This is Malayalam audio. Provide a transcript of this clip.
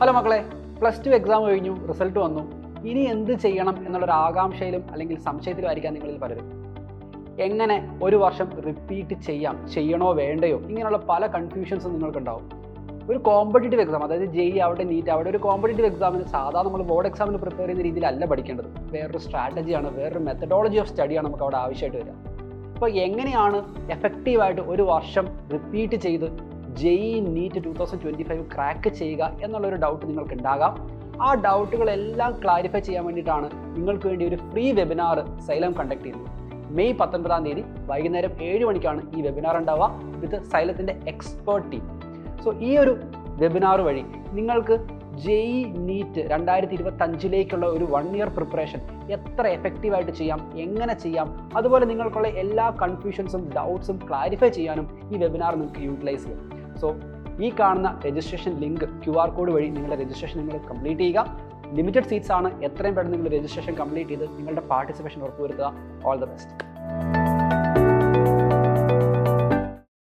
ഹലോ മക്കളെ, +2 എക്സാം കഴിഞ്ഞു, റിസൾട്ട് വന്നു. ഇനി എന്ത് ചെയ്യണം എന്നുള്ളൊരു ആകാംക്ഷയിലും അല്ലെങ്കിൽ സംശയത്തിലും ആയിരിക്കാം നിങ്ങളിൽ പലരും. എങ്ങനെ ഒരു വർഷം റിപ്പീറ്റ് ചെയ്യണോ വേണ്ടയോ, ഇങ്ങനെയുള്ള പല കൺഫ്യൂഷൻസും നിങ്ങൾക്കുണ്ടാവും. ഒരു കോമ്പറ്റേറ്റീവ് എക്സാം, അതായത് JEE ആവട്ടെ, നീറ്റ് ആവട്ടെ, ഒരു കോമ്പറ്റേറ്റീവ് എക്സാമിന് സാധാരണ നമ്മൾ ബോർഡ് എക്സാമിന് പ്രിപ്പയർ ചെയ്യുന്ന രീതിയിലല്ല പഠിക്കേണ്ടത്. വേറൊരു സ്ട്രാറ്റജിയാണ്, വേറൊരു മെത്തഡോളജി ഓഫ് സ്റ്റഡിയാണ് നമുക്ക് അവിടെ ആവശ്യമായിട്ട് വരിക. അപ്പോൾ എങ്ങനെയാണ് എഫക്റ്റീവായിട്ട് ഒരു വർഷം റിപ്പീറ്റ് ചെയ്ത് JEE നീറ്റ് 2025 ക്രാക്ക് ചെയ്യുക എന്നുള്ളൊരു ഡൗട്ട് നിങ്ങൾക്ക് ഉണ്ടാകാം. ആ ഡൗട്ടുകളെല്ലാം ക്ലാരിഫൈ ചെയ്യാൻ വേണ്ടിയിട്ടാണ് നിങ്ങൾക്ക് വേണ്ടി ഒരു ഫ്രീ വെബിനാർ സൈലം കണ്ടക്ട് ചെയ്യുന്നത്. മെയ് 19-ാം തീയതി വൈകുന്നേരം 7 മണിക്കാണ് ഈ വെബിനാർ ഉണ്ടാവുക വിത്ത് സൈലത്തിൻ്റെ എക്സ്പേർട്ട് ടീം. സോ ഈ ഒരു വെബിനാർ വഴി നിങ്ങൾക്ക് JEE നീറ്റ് 2025 ഒരു 1 ഇയർ പ്രിപ്പറേഷൻ എത്ര എഫക്റ്റീവായിട്ട് ചെയ്യാം, എങ്ങനെ ചെയ്യാം, അതുപോലെ നിങ്ങൾക്കുള്ള എല്ലാ കൺഫ്യൂഷൻസും ഡൗട്ട്സും ക്ലാരിഫൈ ചെയ്യാനും ഈ വെബിനാർ നിങ്ങൾക്ക് യൂട്ടിലൈസ് ചെയ്യും. സോ ഈ കാണുന്ന രജിസ്ട്രേഷൻ ലിങ്ക് QR കോഡ് വഴി നിങ്ങളുടെ രജിസ്ട്രേഷൻ നിങ്ങൾ കംപ്ലീറ്റ് ചെയ്യുക. ലിമിറ്റഡ് സീറ്റ്സ് ആണ്. എത്രയും പെട്ടെന്ന് നിങ്ങൾ രജിസ്ട്രേഷൻ കംപ്ലീറ്റ് ചെയ്ത് നിങ്ങളുടെ പാർട്ടിസിപ്പേഷൻ ഉറപ്പുവരുത്തുക. All the best.